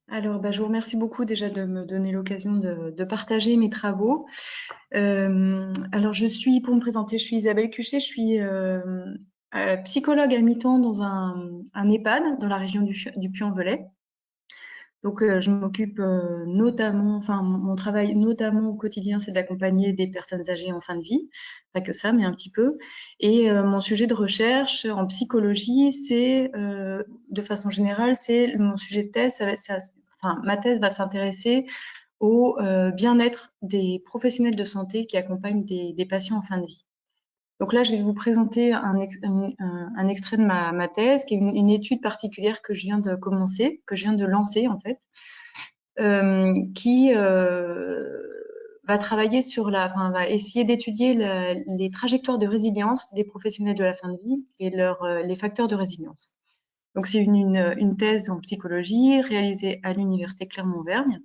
Alors, je vous remercie beaucoup déjà de me donner l'occasion de partager mes travaux. Alors, pour me présenter, je suis Isabelle Cuchet, je suis psychologue à mi-temps dans un EHPAD dans la région du Puy-en-Velay. Donc, je m'occupe notamment, enfin, mon travail notamment au quotidien, c'est d'accompagner des personnes âgées en fin de vie, pas que ça, mais un petit peu. Et mon sujet de recherche en psychologie, de façon générale, c'est mon sujet de thèse. Enfin, ma thèse va s'intéresser au bien-être des professionnels de santé qui accompagnent des patients en fin de vie. Donc là, je vais vous présenter un extrait de ma thèse, qui est une étude particulière que je viens de commencer, que je viens de lancer en fait, qui va travailler va essayer d'étudier les trajectoires de résilience des professionnels de la fin de vie et les facteurs de résilience. Donc c'est une thèse en psychologie réalisée à l'université Clermont-Auvergne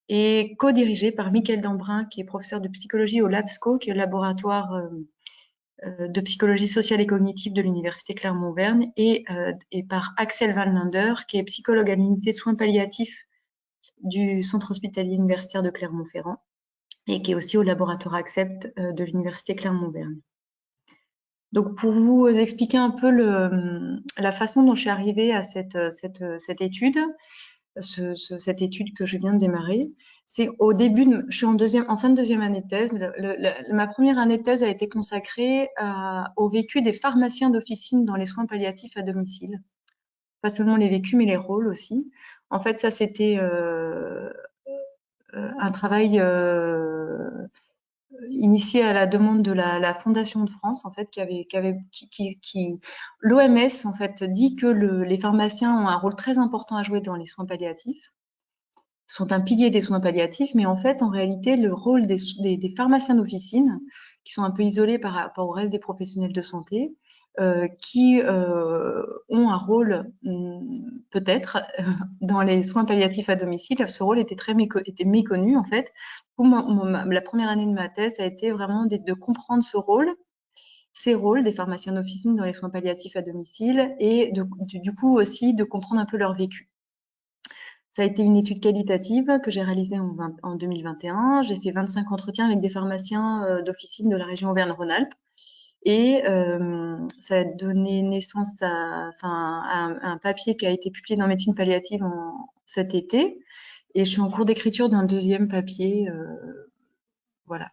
et co-dirigée par Mickaël Dambrun, qui est professeur de psychologie au LabSCO, qui est le laboratoire de psychologie sociale et cognitive de l'université Clermont-Auvergne, et par Axel Van Linder, qui est psychologue à l'unité de soins palliatifs du centre hospitalier universitaire de Clermont-Ferrand et qui est aussi au laboratoire Accept de l'université Clermont-Auvergne. Donc, pour vous expliquer un peu la façon dont je suis arrivée à cette étude, cette étude que je viens de démarrer, c'est au début, je suis en fin de deuxième année de thèse. Ma première année de thèse a été consacrée au vécu des pharmaciens d'officine dans les soins palliatifs à domicile. Pas seulement les vécus, mais les rôles aussi. En fait, ça, c'était un travail initié à la demande de la Fondation de France, en fait, l'OMS, en fait, dit que les pharmaciens ont un rôle très important à jouer dans les soins palliatifs, sont un pilier des soins palliatifs, mais en fait, en réalité, le rôle des pharmaciens d'officine, qui sont un peu isolés par rapport au reste des professionnels de santé, qui ont un rôle peut-être dans les soins palliatifs à domicile. Ce rôle était était méconnu en fait. Pour la première année de ma thèse, ça a été vraiment de comprendre ces rôles des pharmaciens d'officine dans les soins palliatifs à domicile et du coup aussi de comprendre un peu leur vécu. Ça a été une étude qualitative que j'ai réalisée en 2021. J'ai fait 25 entretiens avec des pharmaciens d'officine de la région Auvergne-Rhône-Alpes. Et ça a donné naissance à un papier qui a été publié dans Médecine palliative cet été. Et je suis en cours d'écriture d'un deuxième papier. Voilà.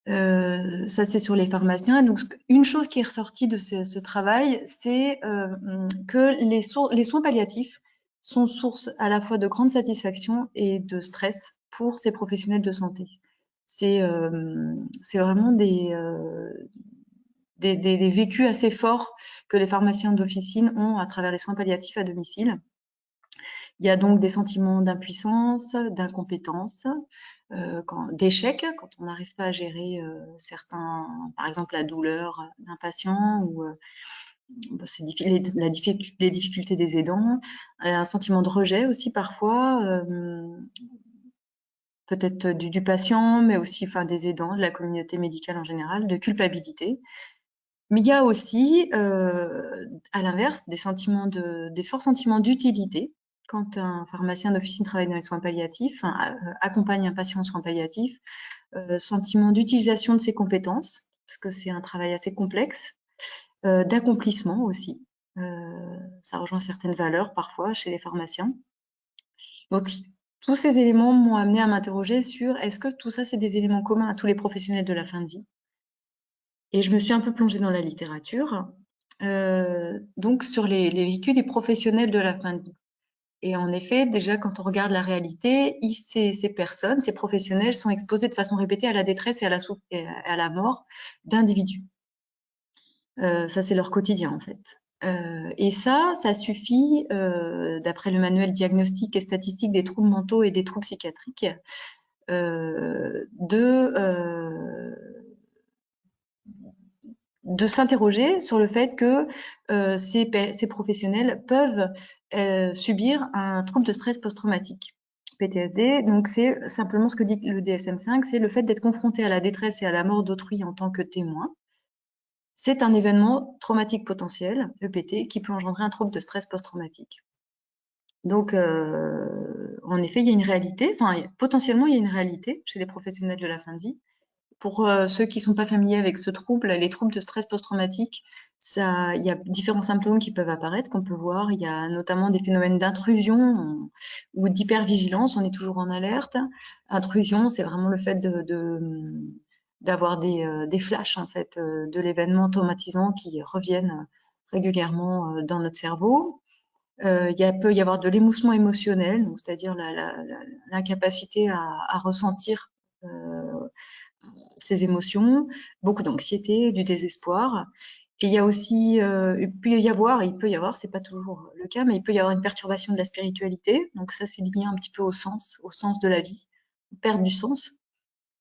Ça, c'est sur les pharmaciens. Donc, une chose qui est ressortie de ce travail, c'est que les soins palliatifs sont source à la fois de grande satisfaction et de stress pour ces professionnels de santé. C'est vraiment des vécus assez forts que les pharmaciens d'officine ont à travers les soins palliatifs à domicile. Il y a donc des sentiments d'impuissance, d'incompétence, d'échec quand on n'arrive pas à gérer par exemple la douleur d'un patient ou les difficultés des aidants, un sentiment de rejet aussi parfois, peut-être du patient, mais aussi des aidants, de la communauté médicale en général, de culpabilité. Mais il y a aussi, à l'inverse, des forts sentiments d'utilité quand un pharmacien d'officine travaille dans les soins palliatifs, accompagne un patient en soins palliatifs, sentiment d'utilisation de ses compétences, parce que c'est un travail assez complexe, d'accomplissement aussi. Ça rejoint certaines valeurs parfois chez les pharmaciens. Donc, tous ces éléments m'ont amené à m'interroger sur est-ce que tout ça, c'est des éléments communs à tous les professionnels de la fin de vie? Et je me suis un peu plongée dans la littérature, donc sur les vécus des professionnels de la fin de vie. Et en effet, déjà, quand on regarde la réalité, ces personnes, ces professionnels sont exposés de façon répétée à la détresse et à la mort d'individus. Ça, c'est leur quotidien, en fait. Et ça suffit, d'après le manuel diagnostique et statistique des troubles mentaux et des troubles psychiatriques, de s'interroger sur le fait que ces professionnels peuvent subir un trouble de stress post-traumatique, PTSD. Donc, c'est simplement ce que dit le DSM-5, c'est le fait d'être confronté à la détresse et à la mort d'autrui en tant que témoin. C'est un événement traumatique potentiel, EPT, qui peut engendrer un trouble de stress post-traumatique. Donc, en effet, il y a une réalité, enfin, potentiellement, il y a une réalité chez les professionnels de la fin de vie. Pour ceux qui sont pas familiers avec ce trouble, les troubles de stress post-traumatique, il y a différents symptômes qui peuvent apparaître, qu'on peut voir. Il y a notamment des phénomènes d'intrusion ou d'hypervigilance. On est toujours en alerte. Intrusion, c'est vraiment le fait d'avoir des flashs en fait de l'événement traumatisant qui reviennent régulièrement dans notre cerveau. Peut y avoir de l'émoussement émotionnel, donc c'est-à-dire l'incapacité à ressentir ses émotions, beaucoup d'anxiété, du désespoir. Et il y a aussi, il peut y avoir, c'est pas toujours le cas, mais il peut y avoir une perturbation de la spiritualité. Donc ça, c'est lié un petit peu au sens de la vie, perte du sens.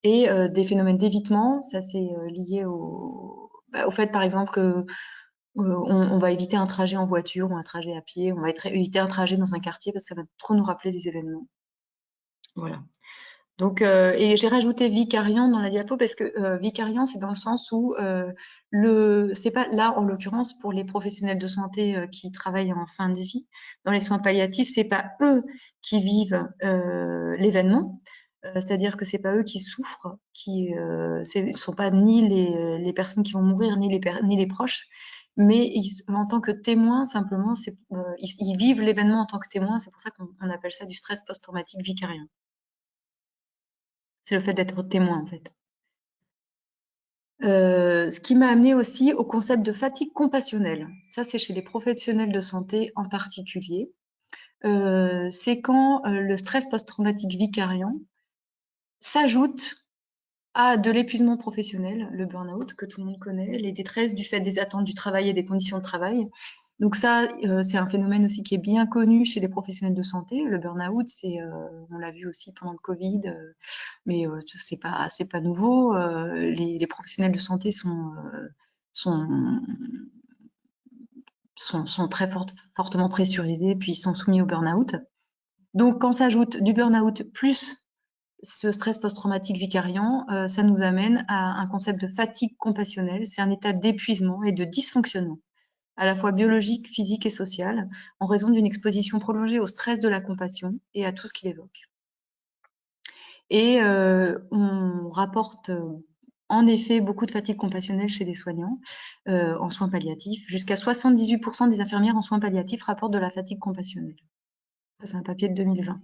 Et des phénomènes d'évitement, ça c'est lié au fait, par exemple, que on va éviter un trajet en voiture ou un trajet à pied, on va éviter un trajet dans un quartier parce que ça va trop nous rappeler les événements. Voilà. Donc, et j'ai rajouté vicariant dans la diapo parce que vicariant, c'est dans le sens où c'est pas là en l'occurrence pour les professionnels de santé qui travaillent en fin de vie dans les soins palliatifs, c'est pas eux qui vivent l'événement, c'est-à-dire que c'est pas eux qui souffrent, ce sont pas ni les personnes qui vont mourir ni les proches, mais en tant que témoins simplement, ils vivent l'événement en tant que témoins. C'est pour ça qu'on appelle ça du stress post-traumatique vicariant. C'est le fait d'être témoin, en fait. Ce qui m'a amené aussi au concept de fatigue compassionnelle. Ça, c'est chez les professionnels de santé en particulier. C'est quand le stress post-traumatique vicariant s'ajoute à de l'épuisement professionnel, le burn-out que tout le monde connaît, les détresses du fait des attentes du travail et des conditions de travail. Donc ça, c'est un phénomène aussi qui est bien connu chez les professionnels de santé. Le burn-out, on l'a vu aussi pendant le Covid, mais c'est pas nouveau. Les professionnels de santé sont, sont très fortement pressurisés, puis sont soumis au burn-out. Donc, quand s'ajoute du burn-out plus ce stress post-traumatique vicariant, ça nous amène à un concept de fatigue compassionnelle. C'est un état d'épuisement et de dysfonctionnement, à la fois biologique, physique et social, en raison d'une exposition prolongée au stress de la compassion et à tout ce qu'il évoque. Et on rapporte en effet beaucoup de fatigue compassionnelle chez les soignants en soins palliatifs. Jusqu'à 78% des infirmières en soins palliatifs rapportent de la fatigue compassionnelle. Ça, c'est un papier de 2020.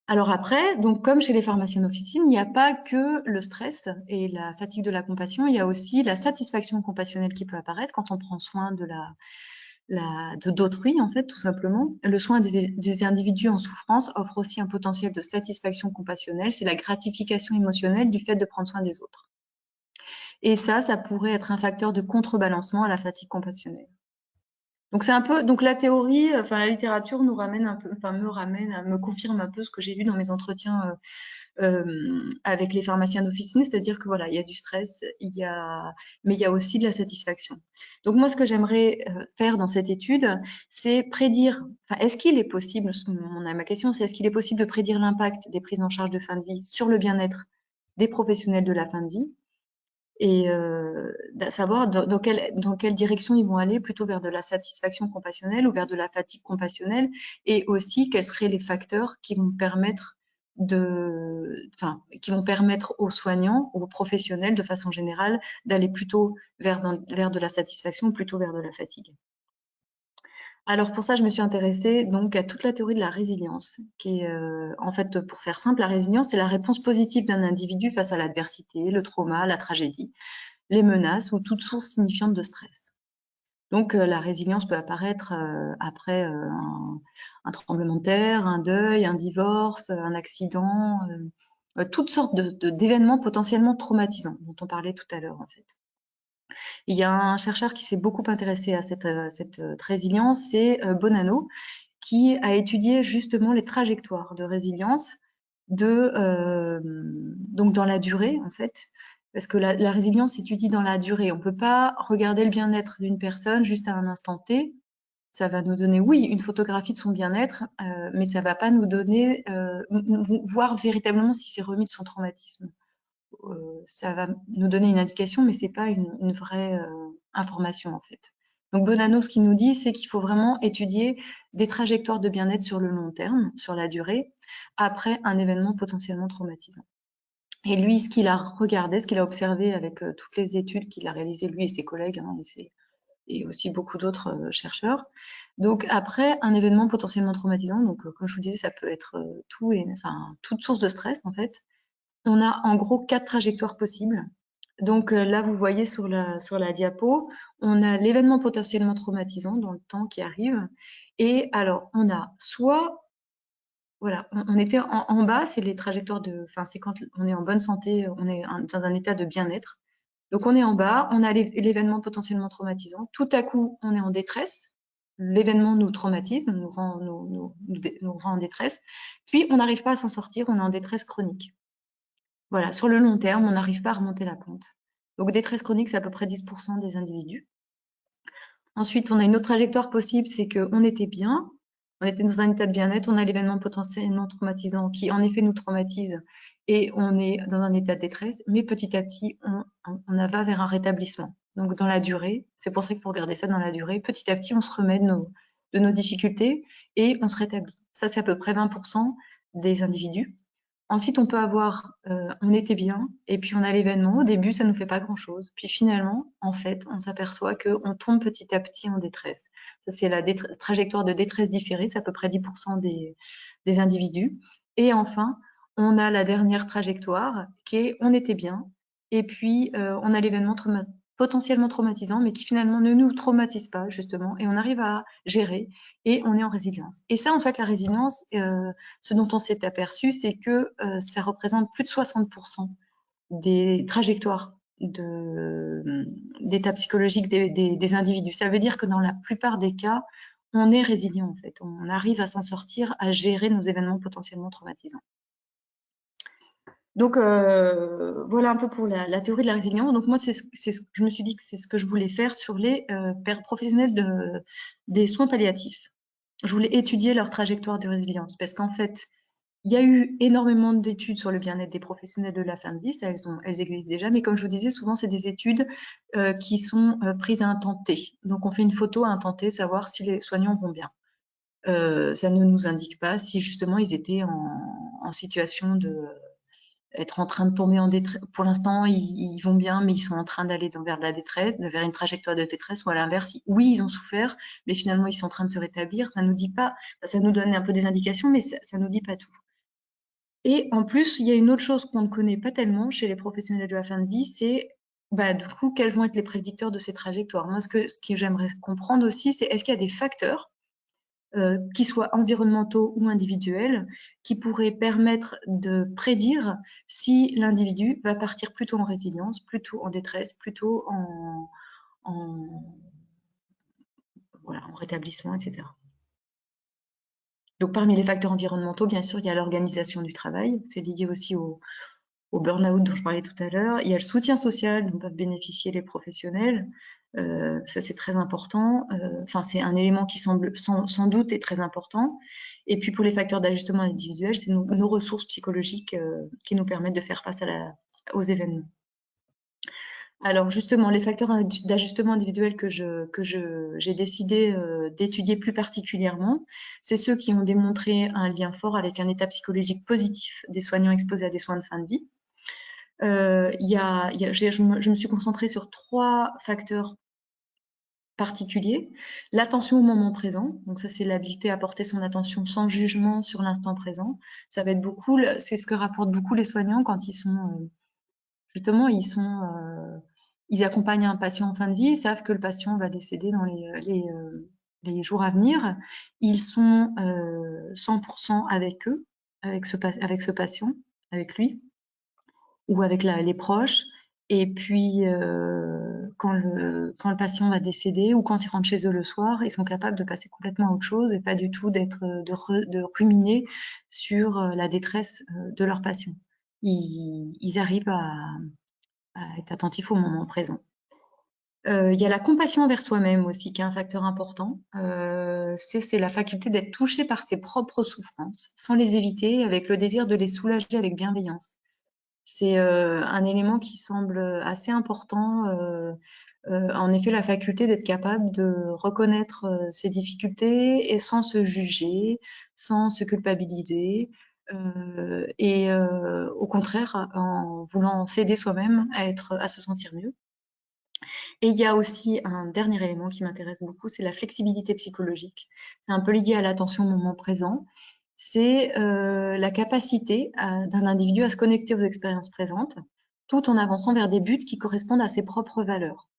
Alors après, donc comme chez les pharmaciens d'officine, il n'y a pas que le stress et la fatigue de la compassion, il y a aussi la satisfaction compassionnelle qui peut apparaître quand on prend soin d'autrui, en fait, tout simplement. Le soin des individus en souffrance offre aussi un potentiel de satisfaction compassionnelle. C'est la gratification émotionnelle du fait de prendre soin des autres. Et ça pourrait être un facteur de contrebalancement à la fatigue compassionnelle. Donc c'est un peu, donc la théorie, enfin la littérature nous ramène un peu, enfin me confirme un peu ce que j'ai vu dans mes entretiens avec les pharmaciens d'officine, c'est-à-dire que voilà, il y a du stress, mais il y a aussi de la satisfaction. Donc moi, ce que j'aimerais faire dans cette étude, c'est prédire, enfin, est-ce qu'il est possible, ma question, c'est est-ce qu'il est possible de prédire l'impact des prises en charge de fin de vie sur le bien-être des professionnels de la fin de vie et savoir dans quelle direction ils vont aller, plutôt vers de la satisfaction compassionnelle ou vers de la fatigue compassionnelle, et aussi quels seraient les facteurs qui vont permettre aux soignants, aux professionnels de façon générale, d'aller plutôt vers de la satisfaction, plutôt vers de la fatigue. Alors pour ça, je me suis intéressée donc à toute la théorie de la résilience, qui est en fait, pour faire simple, la résilience, c'est la réponse positive d'un individu face à l'adversité, le trauma, la tragédie, les menaces ou toute source signifiante de stress. Donc la résilience peut apparaître après un tremblement de terre, un deuil, un divorce, un accident, toutes sortes d'événements potentiellement traumatisants dont on parlait tout à l'heure en fait. Il y a un chercheur qui s'est beaucoup intéressé à cette résilience, c'est Bonanno, qui a étudié justement les trajectoires de résilience donc dans la durée en fait, parce que la résilience s'étudie dans la durée. On ne peut pas regarder le bien-être d'une personne juste à un instant T. Ça va nous donner, oui, une photographie de son bien-être, mais ça ne va pas nous donner, voir véritablement si c'est remis de son traumatisme. Ça va nous donner une indication, mais c'est pas une vraie information en fait. Donc Bonanno, ce qu'il nous dit, c'est qu'il faut vraiment étudier des trajectoires de bien-être sur le long terme, sur la durée, après un événement potentiellement traumatisant. Et lui, ce qu'il a regardé, ce qu'il a observé avec toutes les études qu'il a réalisées, lui et ses collègues, hein, et aussi beaucoup d'autres chercheurs. Donc après un événement potentiellement traumatisant, donc comme je vous disais, ça peut être tout et enfin toute source de stress en fait. On a en gros 4 trajectoires possibles. Donc là, vous voyez sur la diapo, on a l'événement potentiellement traumatisant dans le temps qui arrive. Et alors, on a soit, voilà, on était en bas, c'est les trajectoires de, enfin, c'est quand on est en bonne santé, on est dans un état de bien-être. Donc on est en bas, on a l'événement potentiellement traumatisant. Tout à coup, on est en détresse. L'événement nous traumatise, nous rend en détresse. Puis on n'arrive pas à s'en sortir, on est en détresse chronique. Voilà, sur le long terme, on n'arrive pas à remonter la pente. Donc détresse chronique, c'est à peu près 10% des individus. Ensuite, on a une autre trajectoire possible, c'est qu'on était bien, on était dans un état de bien-être, on a l'événement potentiellement traumatisant qui, en effet, nous traumatise et on est dans un état de détresse, mais petit à petit, on va vers un rétablissement. Donc, dans la durée, c'est pour ça qu'il faut regarder ça dans la durée. Petit à petit, on se remet de nos difficultés et on se rétablit. Ça, c'est à peu près 20% des individus. Ensuite, on peut avoir, on était bien, et puis on a l'événement. Au début, ça nous fait pas grand-chose. Puis finalement, en fait, on s'aperçoit qu'on tombe petit à petit en détresse. Ça, c'est la trajectoire de détresse différée, c'est à peu près 10% des individus. Et enfin, on a la dernière trajectoire qui est on était bien, et puis on a l'événement potentiellement traumatisant, mais qui finalement ne nous traumatise pas, justement, et on arrive à gérer, et on est en résilience. Et ça, en fait, la résilience, ce dont on s'est aperçu, c'est que ça représente plus de 60% des trajectoires d'état psychologique des individus. Ça veut dire que dans la plupart des cas, on est résilient en fait. On arrive à s'en sortir, à gérer nos événements potentiellement traumatisants. Donc voilà un peu pour la théorie de la résilience. Donc moi, je me suis dit que c'est ce que je voulais faire sur les professionnels des soins palliatifs. Je voulais étudier leur trajectoire de résilience parce qu'en fait, il y a eu énormément d'études sur le bien-être des professionnels de la fin de vie, ça, elles existent déjà, mais comme je vous disais, souvent c'est des études qui sont prises à un temps T. Donc on fait une photo à un temps T, savoir si les soignants vont bien. Ça ne nous indique pas si justement ils étaient en situation de être en train de tomber en détresse. Pour l'instant, ils vont bien, mais ils sont en train d'aller vers la détresse, vers une trajectoire de détresse, ou à l'inverse, oui, ils ont souffert, mais finalement ils sont en train de se rétablir. Ça nous dit pas, ça nous donne un peu des indications, mais ça nous dit pas tout. Et en plus, il y a une autre chose qu'on ne connaît pas tellement chez les professionnels de la fin de vie, c'est du coup, quels vont être les prédicteurs de ces trajectoires. Moi, ce que j'aimerais comprendre aussi, c'est est-ce qu'il y a des facteurs, qui soient environnementaux ou individuels, qui pourraient permettre de prédire si l'individu va partir plutôt en résilience, plutôt en détresse, plutôt voilà, en rétablissement, etc. Donc, parmi les facteurs environnementaux, bien sûr, il y a l'organisation du travail. C'est lié aussi au burn-out dont je parlais tout à l'heure. Il y a le soutien social dont peuvent bénéficier les professionnels. Ça, c'est très important. Enfin, c'est un élément qui semble sans doute est très important. Et puis, pour les facteurs d'ajustement individuel, c'est nos ressources psychologiques qui nous permettent de faire face aux événements. Alors justement, les facteurs d'ajustement individuel que j'ai décidé d'étudier plus particulièrement, c'est ceux qui ont démontré un lien fort avec un état psychologique positif des soignants exposés à des soins de fin de vie. Je me suis concentrée sur 3 facteurs particuliers. L'attention au moment présent, donc ça c'est l'habilité à porter son attention sans jugement sur l'instant présent. Ça va être beaucoup, c'est ce que rapportent beaucoup les soignants quand ils sont justement ils accompagnent un patient en fin de vie, ils savent que le patient va décéder dans les jours à venir. Ils sont 100% avec eux, avec ce patient, avec lui ou avec les proches. Et puis, quand le patient va décéder ou quand ils rentrent chez eux le soir, ils sont capables de passer complètement à autre chose et pas du tout de ruminer sur la détresse de leur patient. Ils arrivent à être attentifs au moment présent. Il y a la compassion envers soi-même aussi, qui est un facteur important. C'est la faculté d'être touché par ses propres souffrances, sans les éviter, avec le désir de les soulager avec bienveillance. C'est un élément qui semble assez important en effet la faculté d'être capable de reconnaître ses difficultés et sans se juger, sans se culpabiliser, et au contraire en voulant s'aider soi-même à se sentir mieux. Et il y a aussi un dernier élément qui m'intéresse beaucoup, c'est la flexibilité psychologique. C'est un peu lié à l'attention au moment présent. C'est la capacité d'un individu à se connecter aux expériences présentes, tout en avançant vers des buts qui correspondent à ses propres valeurs.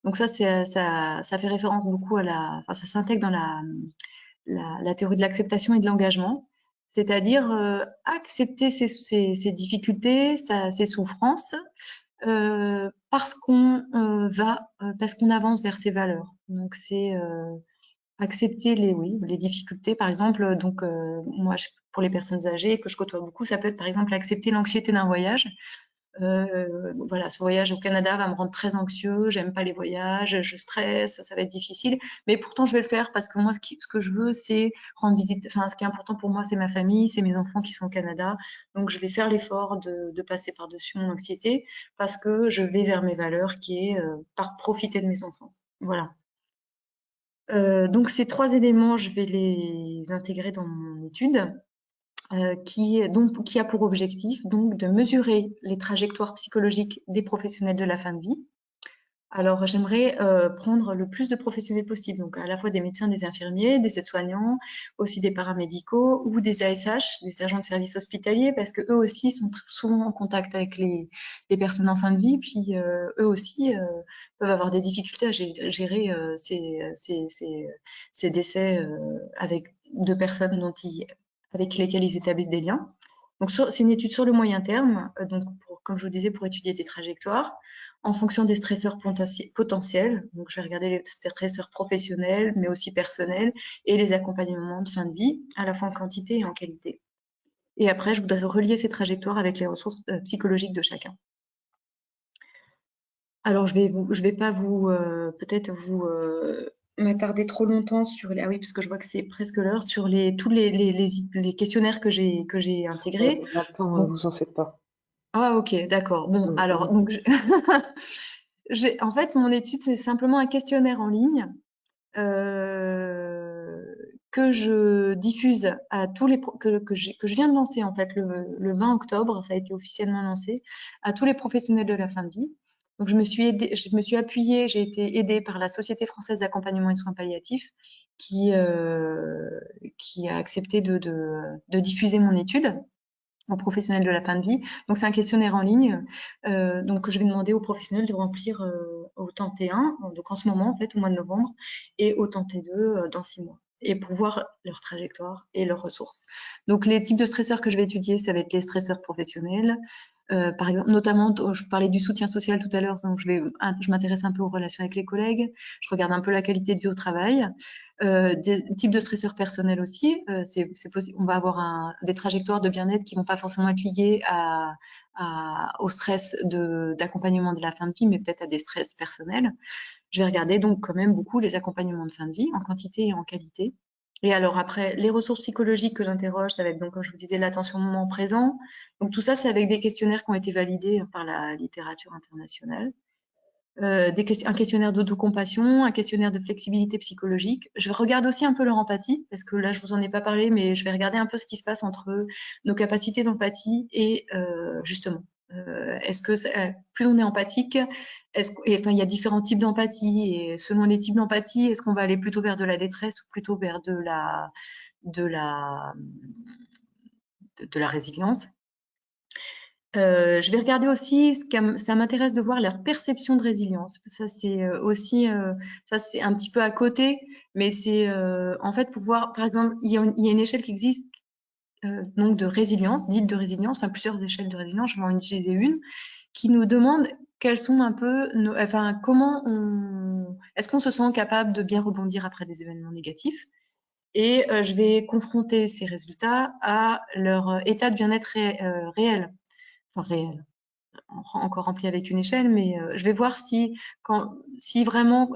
Donc ça, ça fait référence beaucoup enfin, ça s'intègre dans la théorie de l'acceptation et de l'engagement, c'est-à-dire accepter ses difficultés, ses souffrances, parce qu'on avance vers ses valeurs. Donc c'est accepter les difficultés. Par exemple, donc moi, pour les personnes âgées que je côtoie beaucoup, ça peut être par exemple accepter l'anxiété d'un voyage. Voilà, ce voyage au Canada va me rendre très anxieux, j'aime pas les voyages, je stresse, ça va être difficile. Mais pourtant, je vais le faire parce que moi, ce que je veux, c'est rendre visite. Enfin, ce qui est important pour moi, c'est ma famille, c'est mes enfants qui sont au Canada. Donc, je vais faire l'effort de passer par-dessus mon anxiété parce que je vais vers mes valeurs qui est par profiter de mes enfants. Voilà. Donc, ces trois éléments, je vais les intégrer dans mon étude. Qui a pour objectif donc de mesurer les trajectoires psychologiques des professionnels de la fin de vie. Alors j'aimerais prendre le plus de professionnels possible, donc à la fois des médecins, des infirmiers, des aides-soignants, aussi des paramédicaux ou des ASH, des agents de services hospitaliers, parce que eux aussi sont souvent en contact avec les personnes en fin de vie, puis eux aussi peuvent avoir des difficultés à gérer ces décès de personnes avec lesquelles ils établissent des liens. Donc c'est une étude sur le moyen terme, donc comme je vous disais, pour étudier des trajectoires en fonction des stresseurs potentiels. Donc je vais regarder les stresseurs professionnels, mais aussi personnels, et les accompagnements de fin de vie, à la fois en quantité et en qualité. Et après, je voudrais relier ces trajectoires avec les ressources psychologiques de chacun. Alors je vais pas peut-être vous m'attarder trop longtemps sur les, ah oui, parce que je vois que c'est presque l'heure, sur tous les questionnaires que j'ai intégrés. On a le temps, Bon, vous en faites pas. ah ok, d'accord. Bon, alors donc en fait mon étude c'est simplement un questionnaire en ligne que je diffuse à tous que je viens de lancer en fait le 20 octobre, ça a été officiellement lancé à tous les professionnels de la fin de vie. Donc je me suis appuyée, j'ai été aidée par la Société française d'accompagnement et de soins palliatifs qui a accepté de diffuser mon étude aux professionnels de la fin de vie. Donc c'est un questionnaire en ligne. Donc je vais demander aux professionnels de remplir au temps T1, donc en ce moment en fait au mois de novembre, et au temps T2 dans 6 mois, et pour voir leur trajectoire et leurs ressources. Donc les types de stresseurs que je vais étudier, ça va être les stresseurs professionnels. Par exemple, notamment, je parlais du soutien social tout à l'heure, donc je m'intéresse un peu aux relations avec les collègues, je regarde un peu la qualité de vie au travail, des types de stresseurs personnels aussi. C'est possible, on va avoir des trajectoires de bien-être qui vont pas forcément être liées au stress d'accompagnement de la fin de vie, mais peut-être à des stress personnels. Je vais regarder donc quand même beaucoup les accompagnements de fin de vie en quantité et en qualité. Et alors après, les ressources psychologiques que j'interroge, ça va être donc, comme je vous disais, l'attention au moment présent. Donc tout ça, c'est avec des questionnaires qui ont été validés par la littérature internationale. Un questionnaire d'autocompassion, un questionnaire de flexibilité psychologique. Je regarde aussi un peu leur empathie, parce que là, je vous en ai pas parlé, mais je vais regarder un peu ce qui se passe entre nos capacités d'empathie et justement, est-ce que plus on est empathique, enfin, il y a différents types d'empathie, et selon les types d'empathie, est-ce qu'on va aller plutôt vers de la détresse ou plutôt vers de la, de la résilience? Je vais regarder aussi, ça m'intéresse de voir leur perception de résilience. Ça, c'est aussi, ça c'est un petit peu à côté, mais c'est en fait pour voir, par exemple, il y a une échelle qui existe donc de résilience, dite de résilience, enfin plusieurs échelles de résilience, je vais en utiliser une, qui nous demande quelles sont un peu, enfin est-ce qu'on se sent capable de bien rebondir après des événements négatifs? Et je vais confronter ces résultats à leur état de bien-être réel, enfin réel, encore rempli avec une échelle, mais je vais voir si vraiment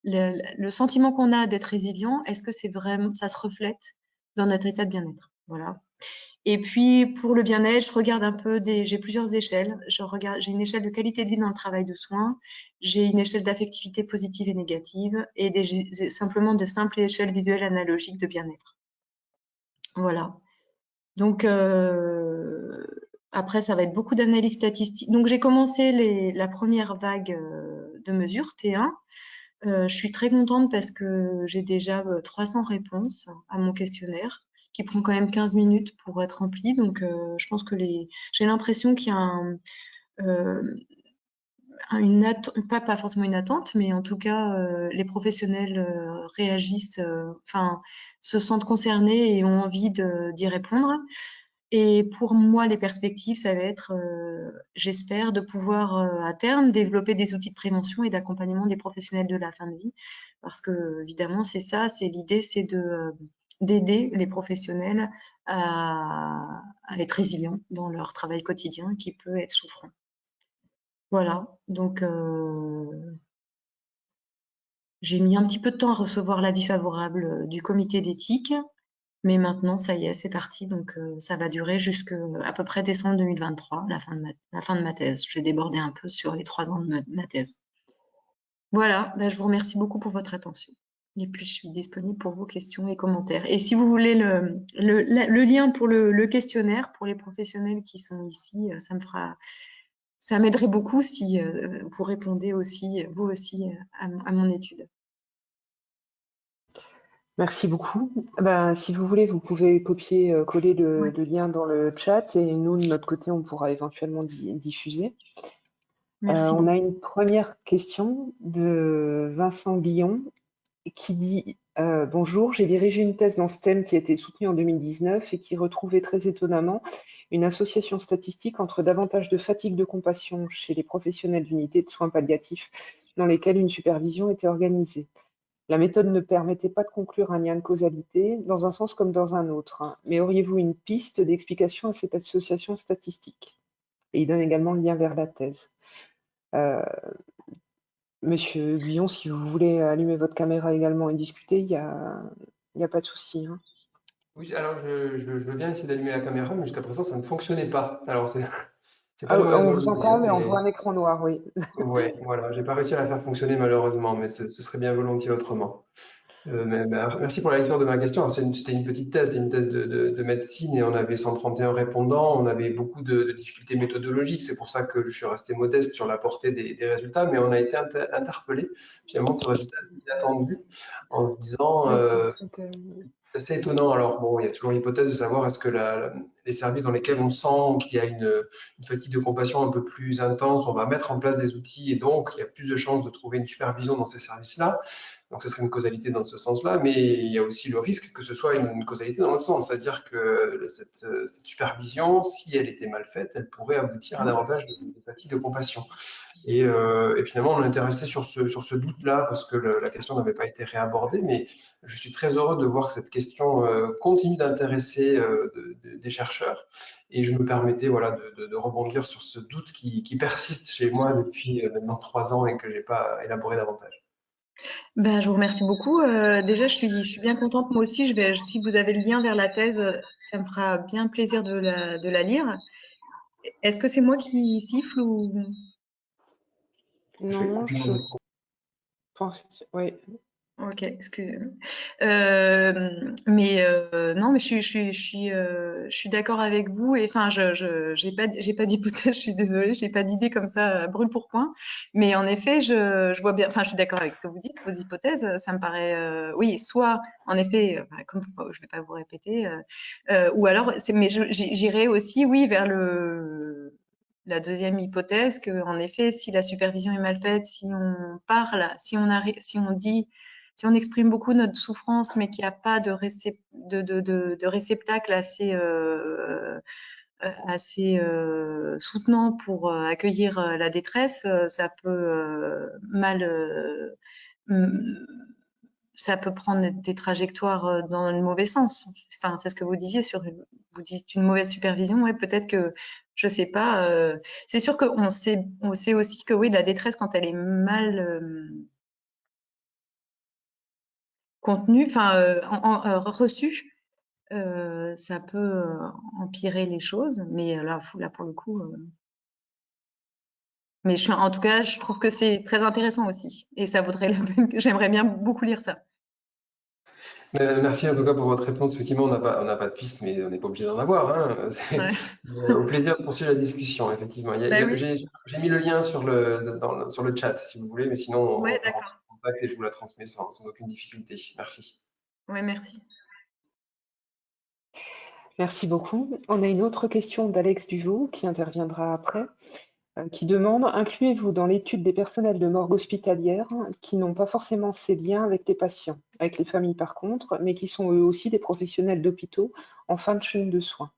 le sentiment qu'on a d'être résilient, est-ce que c'est vraiment, ça se reflète dans notre état de bien-être. Voilà. Et puis, pour le bien-être, je regarde un peu j'ai plusieurs échelles. J'ai une échelle de qualité de vie dans le travail de soins, j'ai une échelle d'affectivité positive et négative, et simplement de simples échelles visuelles analogiques de bien-être. Voilà. Donc, après, ça va être beaucoup d'analyses statistiques. Donc, j'ai commencé la première vague de mesures, T1. Je suis très contente parce que j'ai déjà 300 réponses à mon questionnaire, qui prend quand même 15 minutes pour être rempli. Donc, je pense que j'ai l'impression qu'il y a pas forcément une attente, mais en tout cas, les professionnels réagissent, enfin, se sentent concernés et ont envie d'y répondre. Et pour moi, les perspectives, ça va être, j'espère, de pouvoir à terme développer des outils de prévention et d'accompagnement des professionnels de la fin de vie. Parce que, évidemment, c'est ça, c'est l'idée, c'est d'aider les professionnels à être résilients dans leur travail quotidien qui peut être souffrant. Voilà, donc j'ai mis un petit peu de temps à recevoir l'avis favorable du comité d'éthique. Mais maintenant, ça y est, c'est parti. Donc, ça va durer jusqu'à à peu près décembre 2023, la fin de ma thèse. Je vais déborder un peu sur les 3 ans de ma thèse. Voilà, ben, je vous remercie beaucoup pour votre attention. Et puis, je suis disponible pour vos questions et commentaires. Et si vous voulez le lien pour le questionnaire, pour les professionnels qui sont ici, ça m'aiderait beaucoup si vous répondez aussi, vous aussi, à mon étude. Merci beaucoup. Ben, si vous voulez, vous pouvez copier-coller Ouais, le lien dans le chat et nous, de notre côté, on pourra éventuellement diffuser. merci On beaucoup. a une première question de Vincent Billon qui dit Bonjour, j'ai dirigé une thèse dans ce thème qui a été soutenue en 2019 et qui retrouvait très étonnamment une association statistique entre davantage de fatigue de compassion chez les professionnels d'unités de soins palliatifs dans lesquels une supervision était organisée. La méthode ne permettait pas de conclure un lien de causalité dans un sens comme dans un autre, hein. Mais auriez-vous une piste d'explication à cette association statistique? Et il donne également le lien vers la thèse. Euh, Monsieur Guyon, si vous voulez allumer votre caméra également et discuter, il y a pas de souci, hein. Oui, alors je veux bien essayer d'allumer la caméra, mais jusqu'à présent, ça ne fonctionnait pas. Alors, c'est pas Ah, une mauvaise on vous volonté, entend, hein, mais on voit mais un écran noir, oui. ouais, voilà, j'ai pas réussi à la faire fonctionner malheureusement, mais ce serait bien volontiers autrement. Merci pour la lecture de ma question. C'était une petite thèse, une thèse de médecine et on avait 131 répondants. On avait beaucoup de difficultés méthodologiques. C'est pour ça que je suis resté modeste sur la portée des résultats, mais on a été interpellé finalement par le résultat inattendu en se disant Oui, c'est ça c'est assez étonnant. Alors, bon, il y a toujours l'hypothèse de savoir est-ce que les services dans lesquels on sent qu'il y a une fatigue de compassion un peu plus intense, on va mettre en place des outils et donc il y a plus de chances de trouver une supervision dans ces services-là. Donc, ce serait une causalité dans ce sens-là, mais il y a aussi le risque que ce soit une causalité dans l'autre sens, c'est-à-dire que cette supervision, si elle était mal faite, elle pourrait aboutir à davantage de fatigue de compassion. Et finalement, on était resté sur ce doute-là parce que la question n'avait pas été réabordée, mais je suis très heureux de voir que cette question continue d'intéresser des chercheurs. Et je me permettais voilà, de rebondir sur ce doute qui persiste chez moi depuis maintenant 3 ans et que j'ai pas élaboré davantage. Ben, je vous remercie beaucoup. Déjà, je suis bien contente. Moi aussi, si vous avez le lien vers la thèse, ça me fera bien plaisir de la lire. Est-ce que c'est moi qui siffle ou... Je vais Non, couper mon je micro. pense oui. Ok, excusez-moi. Non, mais je suis d'accord avec vous. Et enfin, j'ai pas d'hypothèse. Je suis désolée, j'ai pas d'idée comme ça brûle pour point. Mais en effet, je vois bien. Enfin, je suis d'accord avec ce que vous dites. Vos hypothèses, ça me paraît. Oui, soit en effet, comme je vais pas vous répéter, ou alors, mais j'irai aussi, oui, vers la deuxième hypothèse que, en effet, si la supervision est mal faite, si on parle, si on dit si on exprime beaucoup notre souffrance, mais qu'il n'y a pas de réceptacle assez soutenant pour accueillir la détresse, ça peut ça peut prendre des trajectoires dans le mauvais sens. Enfin, c'est ce que vous disiez vous dites une mauvaise supervision. Ouais, peut-être que, je sais pas. C'est sûr on sait aussi que oui, la détresse quand elle est mal contenue, enfin reçue, ça peut empirer les choses. Mais là, pour le coup. Mais en tout cas, je trouve que c'est très intéressant aussi. Et ça vaudrait la peine. J'aimerais bien beaucoup lire ça. Merci en tout cas pour votre réponse. Effectivement, on n'a pas de piste, mais on n'est pas obligé d'en avoir, hein. Ouais. Au plaisir de poursuivre la discussion, effectivement. Bah oui. J'ai mis le lien sur le chat, si vous voulez, mais sinon, on Ouais, peut rentrer d'accord. en contact et je vous la transmets sans aucune difficulté. Merci. Ouais, merci. Merci beaucoup. On a une autre question d'Alex Duvaux qui interviendra après, qui demande: incluez-vous dans l'étude des personnels de morgue hospitalière qui n'ont pas forcément ces liens avec les patients, avec les familles par contre, mais qui sont eux aussi des professionnels d'hôpitaux en fin de chaîne de soins?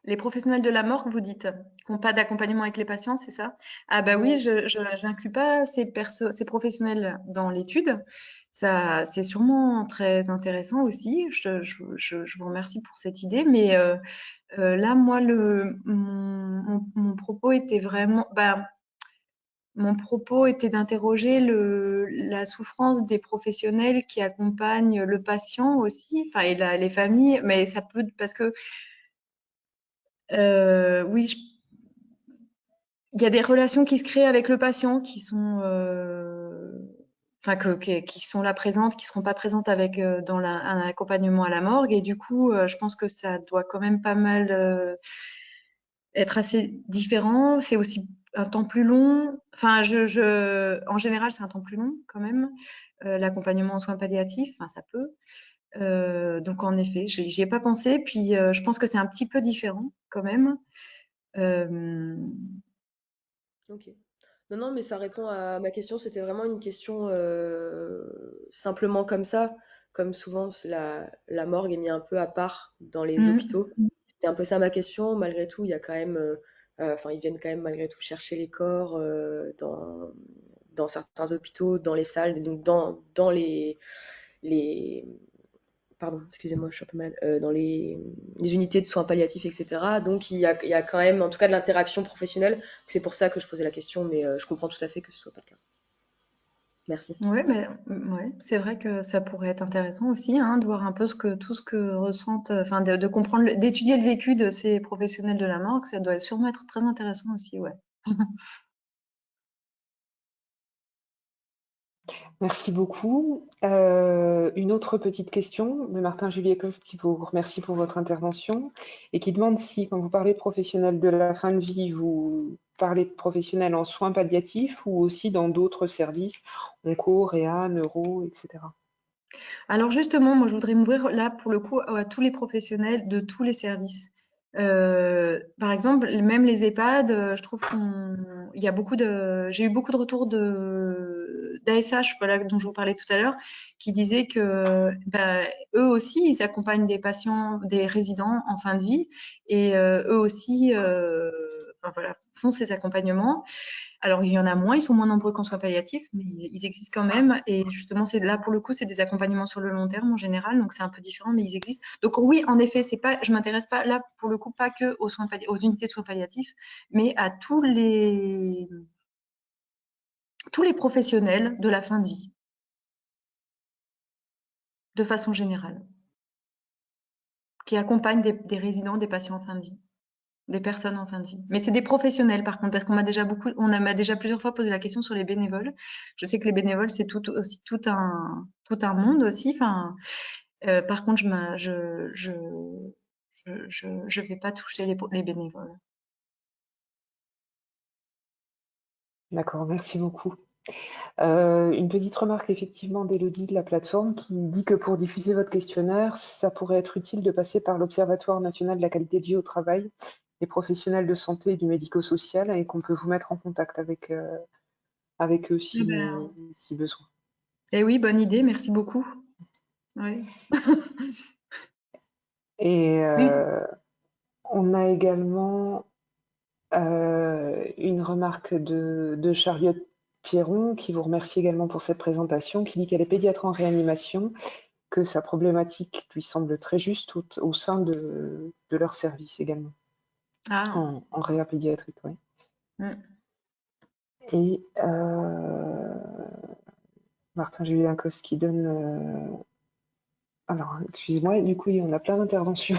Les professionnels de la morgue, vous dites, qui n'ont pas d'accompagnement avec les patients, c'est ça? Ah bah oui, je n'inclus pas ces professionnels dans l'étude. Ça, c'est sûrement très intéressant aussi. Je vous remercie pour cette idée. Mais là, moi, mon propos était vraiment, mon propos était d'interroger la souffrance des professionnels qui accompagnent le patient aussi, enfin, et les familles. Mais ça peut, parce que oui, il y a des relations qui se créent avec le patient qui sont, enfin qui sont là présentes, qui seront pas présentes avec dans un accompagnement à la morgue. Et du coup, je pense que ça doit quand même pas mal être assez différent. C'est aussi un temps plus long. Enfin, en général, c'est un temps plus long quand même. L'accompagnement en soins palliatifs, enfin, ça peut. Donc en effet, j'y ai pas pensé. Puis je pense que c'est un petit peu différent quand même. Euh, Ok. Non, non, mais ça répond à ma question. C'était vraiment une question simplement comme ça. Comme souvent, la morgue est mise un peu à part dans les mm. hôpitaux. C'était un peu ça ma question. Malgré tout, il y a quand même, enfin, ils viennent quand même malgré tout chercher les corps dans certains hôpitaux, dans les salles, donc dans les, pardon, excusez-moi, je suis un peu malade, dans les unités de soins palliatifs, etc. Donc il y a quand même, en tout cas, de l'interaction professionnelle. C'est pour ça que je posais la question, mais je comprends tout à fait que ce soit pas le cas. Merci. Ouais, mais ouais, c'est vrai que ça pourrait être intéressant aussi, hein, de voir un peu tout ce que ressentent, enfin de comprendre, d'étudier le vécu de ces professionnels de la morgue, ça doit sûrement être très intéressant aussi, ouais. Merci beaucoup. Une autre petite question de Martin Julier-Coste qui vous remercie pour votre intervention et qui demande si, quand vous parlez de professionnels de la fin de vie, vous parlez de professionnels en soins palliatifs ou aussi dans d'autres services, onco, réa, neuro, etc. Alors justement, moi je voudrais m'ouvrir là pour le coup à tous les professionnels de tous les services. Par exemple, même les EHPAD, je trouve il y a j'ai eu beaucoup de retours d'ASH, voilà, dont je vous parlais tout à l'heure, qui disaient que bah, eux aussi, ils accompagnent des patients, des résidents en fin de vie, et eux aussi, enfin, voilà, font ces accompagnements. Alors, il y en a moins, ils sont moins nombreux qu'en soins palliatifs, mais ils existent quand même. Et justement, c'est là pour le coup, c'est des accompagnements sur le long terme en général, donc c'est un peu différent, mais ils existent. Donc oui, en effet, je m'intéresse pas là pour le coup pas que aux unités de soins palliatifs, mais à tous les professionnels de la fin de vie, de façon générale, qui accompagnent des résidents, des patients en fin de vie. Des personnes en fin de vie. Mais c'est des professionnels par contre, parce m'a déjà plusieurs fois posé la question sur les bénévoles. Je sais que les bénévoles, c'est aussi tout un monde aussi. Enfin, par contre, je vais pas toucher les bénévoles. D'accord, merci beaucoup. Une petite remarque effectivement d'Élodie de la plateforme qui dit que pour diffuser votre questionnaire, ça pourrait être utile de passer par l'Observatoire national de la qualité de vie au travail, des professionnels de santé et du médico-social et qu'on peut vous mettre en contact avec eux Eh ben, si besoin. eh oui, bonne idée, merci beaucoup. Oui. Et Oui. on a également une remarque de Charlotte Pierron qui vous remercie également pour cette présentation, qui dit qu'elle est pédiatre en réanimation, que sa problématique lui semble très juste au sein de leur service également, Ah. en réa pédiatrique. Oui. Mm. Et Martin Julien Cos qui donne Alors, excuse-moi, du coup, on a plein d'interventions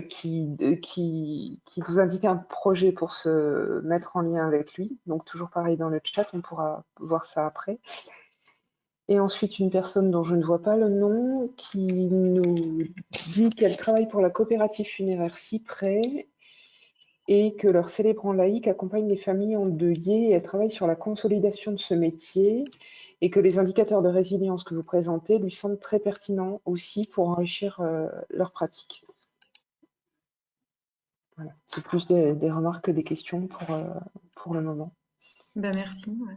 qui vous indiquent un projet pour se mettre en lien avec lui. Donc, toujours pareil dans le chat, on pourra voir ça après. Et ensuite, une personne dont je ne vois pas le nom qui nous dit qu'elle travaille pour la coopérative funéraire Cyprès et que leur célébrant laïque accompagne les familles endeuillées et elle travaille sur la consolidation de ce métier et que les indicateurs de résilience que vous présentez lui semblent très pertinents aussi pour enrichir leur pratique. Voilà. C'est plus des remarques que des questions pour le moment. Ben merci. Ouais.